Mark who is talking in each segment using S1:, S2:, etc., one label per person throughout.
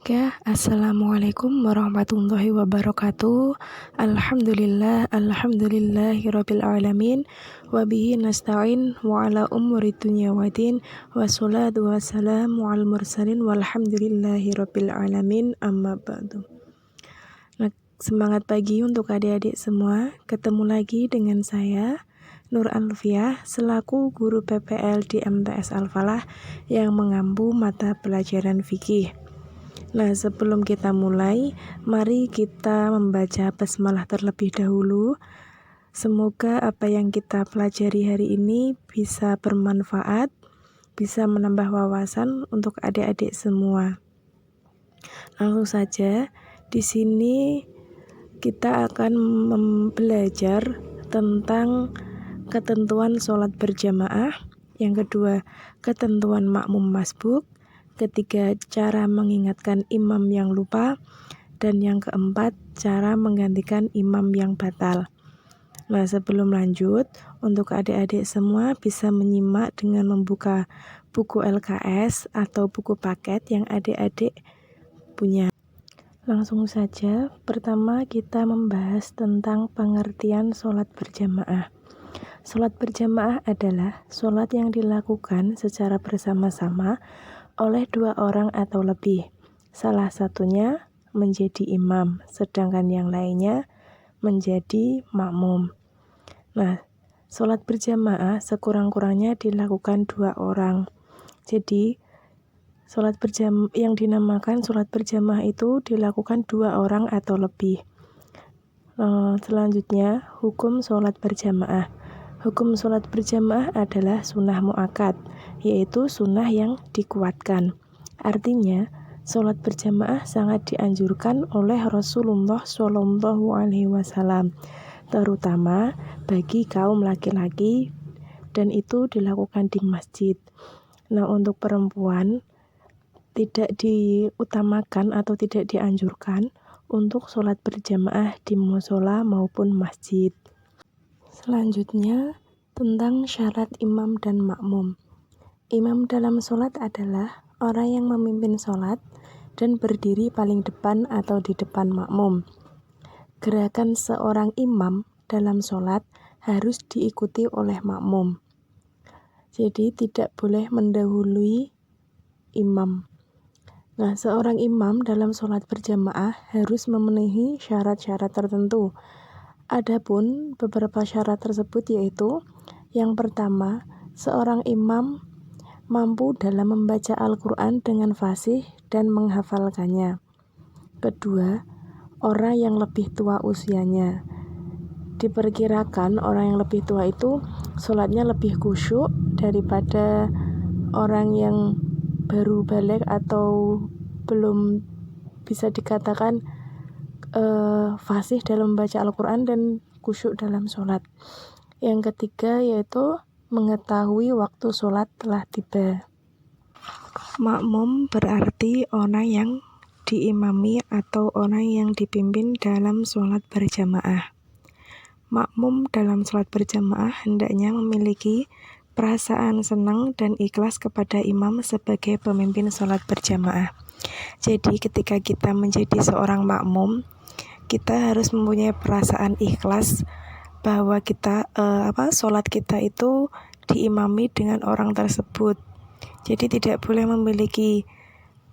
S1: Ya, Assalamualaikum warahmatullahi wabarakatuh. Alhamdulillahirabbil alamin. Wabihi nasta'in wa ala umuri dunya waddin. Wassalatu wassalamu al mursalin walhamdulillahirabbil alamin. Amma ba'du. Nah, semangat pagi untuk adik-adik semua. Ketemu lagi dengan saya Nur Alfiah selaku guru PPL di MTS Al-Falah yang mengampu mata pelajaran fikih. Nah, sebelum kita mulai, mari kita membaca basmalah terlebih dahulu. Semoga apa yang kita pelajari hari ini bisa bermanfaat, bisa menambah wawasan untuk adik-adik semua. Langsung saja, di sini kita akan belajar tentang ketentuan sholat berjamaah. Yang kedua, ketentuan makmum masbuk. Ketiga, cara mengingatkan imam yang lupa. Dan yang keempat, cara menggantikan imam yang batal. Nah, sebelum lanjut, untuk adik-adik semua bisa menyimak dengan membuka buku LKS atau buku paket yang adik-adik punya. Langsung saja, pertama kita membahas tentang pengertian sholat berjamaah. Sholat berjamaah adalah sholat yang dilakukan secara bersama-sama oleh dua orang atau lebih. Salah satunya menjadi imam, sedangkan yang lainnya menjadi makmum. Nah, sholat berjamaah sekurang-kurangnya dilakukan dua orang. Jadi, sholat yang dinamakan sholat berjamaah itu dilakukan dua orang atau lebih. Selanjutnya, hukum sholat berjamaah. Hukum sholat berjamaah adalah sunnah mu'akkad, yaitu sunnah yang dikuatkan. Artinya, sholat berjamaah sangat dianjurkan oleh Rasulullah SAW, terutama bagi kaum laki-laki, dan itu dilakukan di masjid. Nah, untuk perempuan tidak diutamakan atau tidak dianjurkan untuk sholat berjamaah di mushola maupun masjid. Selanjutnya, tentang syarat imam dan makmum. Imam dalam sholat adalah orang yang memimpin sholat dan berdiri paling depan atau di depan makmum. Gerakan seorang imam dalam sholat harus diikuti oleh makmum. Jadi tidak boleh mendahului imam. Nah, seorang imam dalam sholat berjamaah harus memenuhi syarat-syarat tertentu. Adapun beberapa syarat tersebut yaitu, yang pertama, seorang imam mampu dalam membaca Al-Quran dengan fasih dan menghafalkannya. Kedua, orang yang lebih tua usianya. Diperkirakan orang yang lebih tua itu sholatnya lebih khusyuk daripada orang yang baru balik atau belum bisa dikatakan fasih dalam membaca Al-Quran dan khusyuk dalam sholat. Yang ketiga yaitu mengetahui waktu sholat telah tiba. Makmum berarti orang yang diimami atau orang yang dipimpin dalam sholat berjamaah. Makmum dalam sholat berjamaah hendaknya memiliki perasaan senang dan ikhlas kepada imam sebagai pemimpin sholat berjamaah. Jadi ketika kita menjadi seorang makmum, kita harus mempunyai perasaan ikhlas bahwa kita sholat kita itu diimami dengan orang tersebut. Jadi tidak boleh memiliki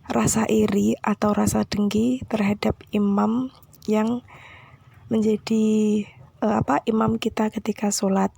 S1: rasa iri atau rasa dengki terhadap imam yang menjadi imam kita ketika sholat.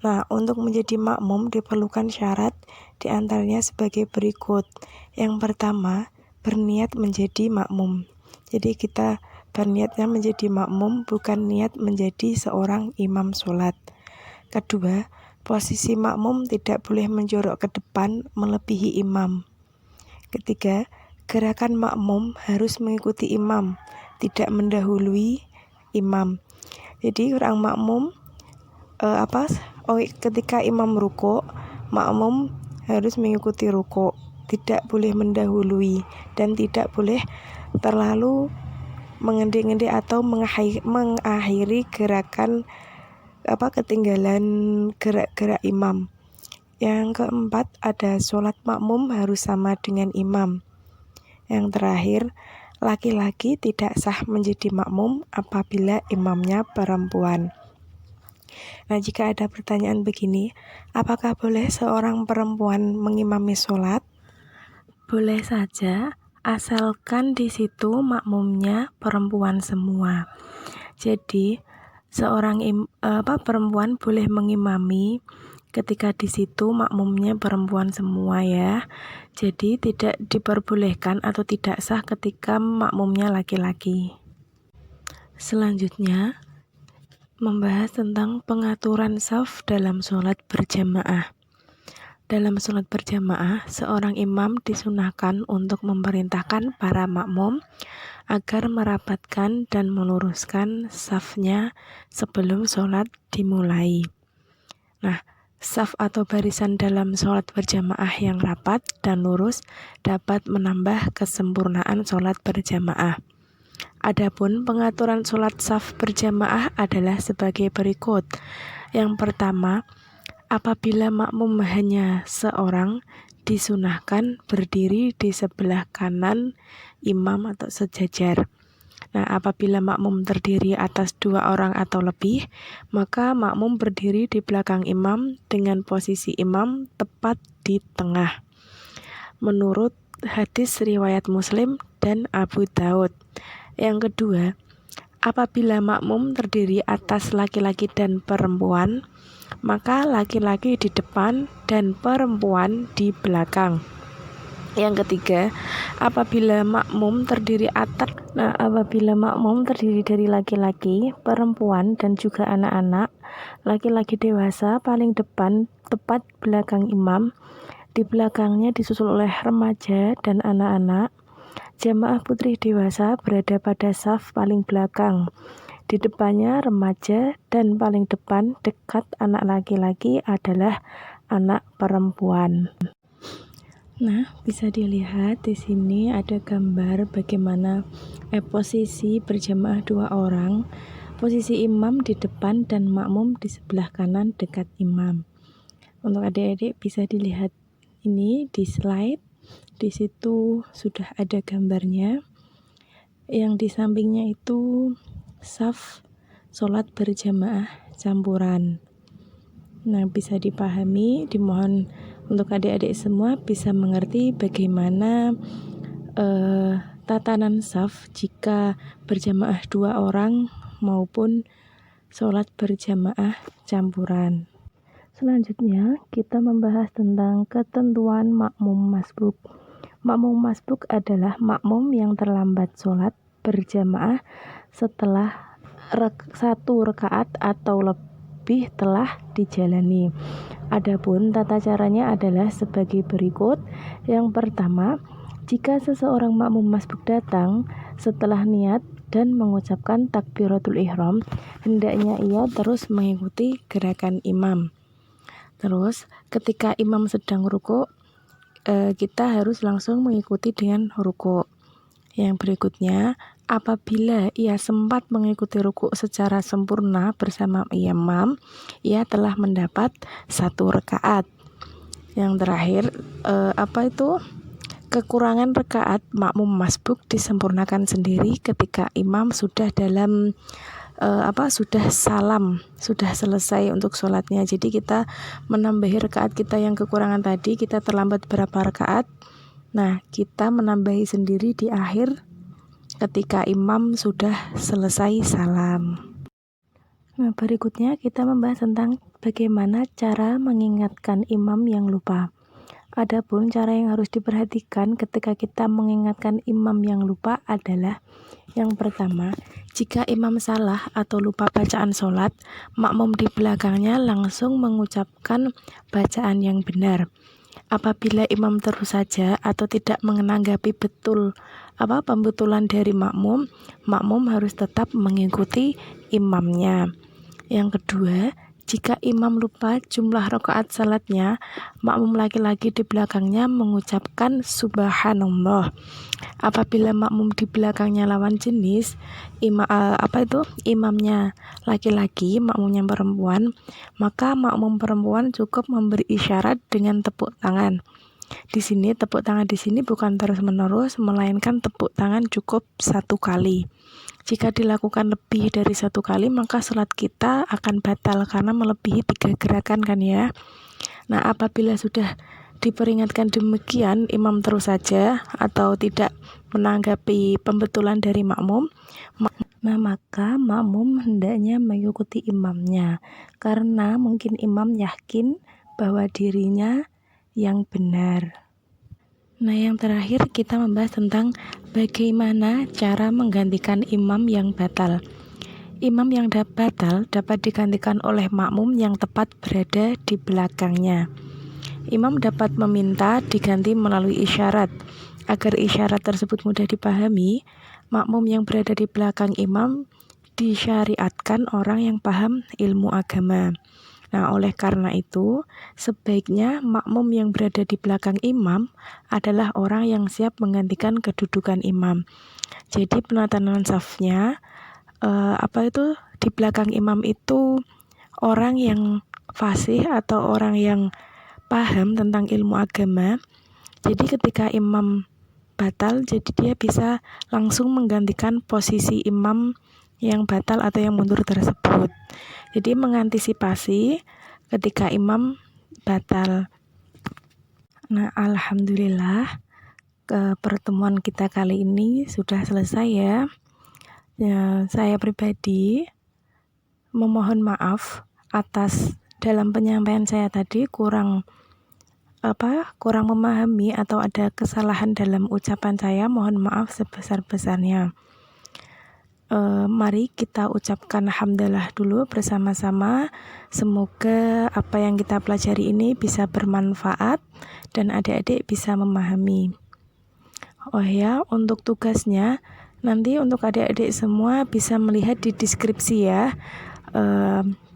S1: Nah, untuk menjadi makmum diperlukan syarat, diantaranya sebagai berikut. Yang pertama, berniat menjadi makmum. Jadi kita berniatnya menjadi makmum, bukan niat menjadi seorang imam sholat. Kedua, posisi makmum tidak boleh menjorok ke depan melebihi imam. Ketiga, gerakan makmum harus mengikuti imam, tidak mendahului imam. Jadi orang makmum ketika imam rukuk, makmum harus mengikuti rukuk, tidak boleh mendahului dan tidak boleh terlalu mengendi-endi atau mengakhiri gerakan ketinggalan gerak-gerak imam. Yang keempat, ada sholat makmum harus sama dengan imam. Yang terakhir, laki-laki tidak sah menjadi makmum apabila imamnya perempuan. Nah, jika ada pertanyaan begini, apakah boleh seorang perempuan mengimami sholat? Boleh saja, asalkan di situ makmumnya perempuan semua. Jadi, seorang perempuan boleh mengimami ketika di situ makmumnya perempuan semua ya. Jadi tidak diperbolehkan atau tidak sah ketika makmumnya laki-laki. Selanjutnya, membahas tentang pengaturan shaf dalam sholat berjamaah. Dalam sholat berjamaah, seorang imam disunahkan untuk memerintahkan para makmum agar merapatkan dan meluruskan shafnya sebelum sholat dimulai. Nah, shaf atau barisan dalam sholat berjamaah yang rapat dan lurus dapat menambah kesempurnaan sholat berjamaah. Adapun pengaturan sholat shaf berjamaah adalah sebagai berikut. Yang pertama, apabila makmum hanya seorang, disunahkan berdiri di sebelah kanan imam atau sejajar. Nah, apabila makmum terdiri atas 2 orang atau lebih, maka makmum berdiri di belakang imam dengan posisi imam tepat di tengah. Menurut hadis riwayat Muslim dan Abu Daud. Yang kedua, apabila makmum terdiri atas laki-laki dan perempuan, maka laki-laki di depan dan perempuan di belakang. Yang ketiga, apabila makmum terdiri dari laki-laki, perempuan, dan juga anak-anak, laki-laki dewasa paling depan tepat belakang imam, di belakangnya disusul oleh remaja dan anak-anak. Jamaah putri dewasa berada pada shaf paling belakang, di depannya remaja, dan paling depan dekat anak laki-laki adalah anak perempuan. Nah, bisa dilihat di sini ada gambar bagaimana posisi berjamaah 2 orang. Posisi imam di depan dan makmum di sebelah kanan dekat imam. Untuk adik-adik bisa dilihat ini di slide. Di situ sudah ada gambarnya. Yang di sampingnya itu shaf sholat berjamaah campuran. Nah, bisa dipahami, dimohon untuk adik-adik semua bisa mengerti bagaimana tatanan shaf jika berjamaah 2 orang maupun sholat berjamaah campuran. Selanjutnya, kita membahas tentang ketentuan makmum masbuk. Makmum masbuk adalah makmum yang terlambat sholat berjamaah setelah 1 rakaat atau lebih telah dijalani. Adapun tata caranya adalah sebagai berikut. Yang pertama, jika seseorang makmum masbuk datang setelah niat dan mengucapkan takbiratul ihram, hendaknya ia terus mengikuti gerakan imam. Terus, ketika imam sedang rukuk, kita harus langsung mengikuti dengan rukuk. Yang berikutnya, apabila ia sempat mengikuti rukuk secara sempurna bersama imam, ia telah mendapat 1 rakaat. Yang terakhir, kekurangan rakaat makmum masbuk disempurnakan sendiri ketika imam sudah dalam sudah salam, sudah selesai untuk sholatnya. Jadi kita menambahi rakaat kita yang kekurangan tadi, kita terlambat berapa rakaat. Nah, kita menambahi sendiri di akhir ketika imam sudah selesai salam. Nah, berikutnya kita membahas tentang bagaimana cara mengingatkan imam yang lupa. Adapun cara yang harus diperhatikan ketika kita mengingatkan imam yang lupa adalah yang pertama, jika imam salah atau lupa bacaan sholat, makmum di belakangnya langsung mengucapkan bacaan yang benar. Apabila imam terus saja atau tidak menanggapi betul pembetulan dari makmum, makmum harus tetap mengikuti imamnya. Yang kedua, jika imam lupa jumlah rakaat salatnya, makmum laki-laki di belakangnya mengucapkan subhanallah. Apabila makmum di belakangnya lawan jenis, imamnya laki-laki, makmumnya perempuan, maka makmum perempuan cukup memberi isyarat dengan tepuk tangan. Di sini tepuk tangan di sini bukan terus-menerus, melainkan tepuk tangan cukup 1 kali. Jika dilakukan lebih dari 1 kali, maka sholat kita akan batal karena melebihi 3 gerakan kan ya. Nah, apabila sudah diperingatkan demikian, imam terus saja atau tidak menanggapi pembetulan dari makmum, maka makmum hendaknya mengikuti imamnya, karena mungkin imam yakin bahwa dirinya yang benar. Nah, yang terakhir kita membahas tentang bagaimana cara menggantikan imam yang batal. Imam yang batal dapat digantikan oleh makmum yang tepat berada di belakangnya. Imam dapat meminta diganti melalui isyarat. Agar isyarat tersebut mudah dipahami, makmum yang berada di belakang imam disyariatkan orang yang paham ilmu agama. Nah, oleh karena itu, sebaiknya makmum yang berada di belakang imam adalah orang yang siap menggantikan kedudukan imam. Jadi penatanan safnya di belakang imam itu orang yang fasih atau orang yang paham tentang ilmu agama. Jadi ketika imam batal, jadi dia bisa langsung menggantikan posisi imam yang batal atau yang mundur tersebut. Jadi mengantisipasi ketika imam batal. Nah, alhamdulillah pertemuan kita kali ini sudah selesai ya. Saya pribadi memohon maaf atas dalam penyampaian saya tadi kurang memahami atau ada kesalahan dalam ucapan saya. Mohon maaf sebesar-besarnya. Mari kita ucapkan hamdalah dulu bersama-sama. Semoga apa yang kita pelajari ini bisa bermanfaat dan adik-adik bisa memahami. Oh ya, untuk tugasnya nanti untuk adik-adik semua bisa melihat di deskripsi ya.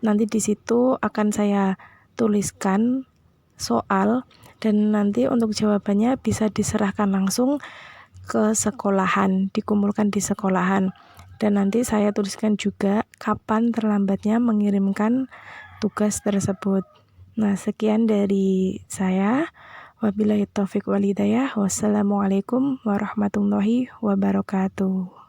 S1: Nanti di situ akan saya tuliskan soal dan nanti untuk jawabannya bisa diserahkan langsung ke sekolahan, dikumpulkan di sekolahan. Dan nanti saya tuliskan juga kapan terlambatnya mengirimkan tugas tersebut. Nah, sekian dari saya. Wabillahi taufiq wal hidayah. Wassalamualaikum warahmatullahi wabarakatuh.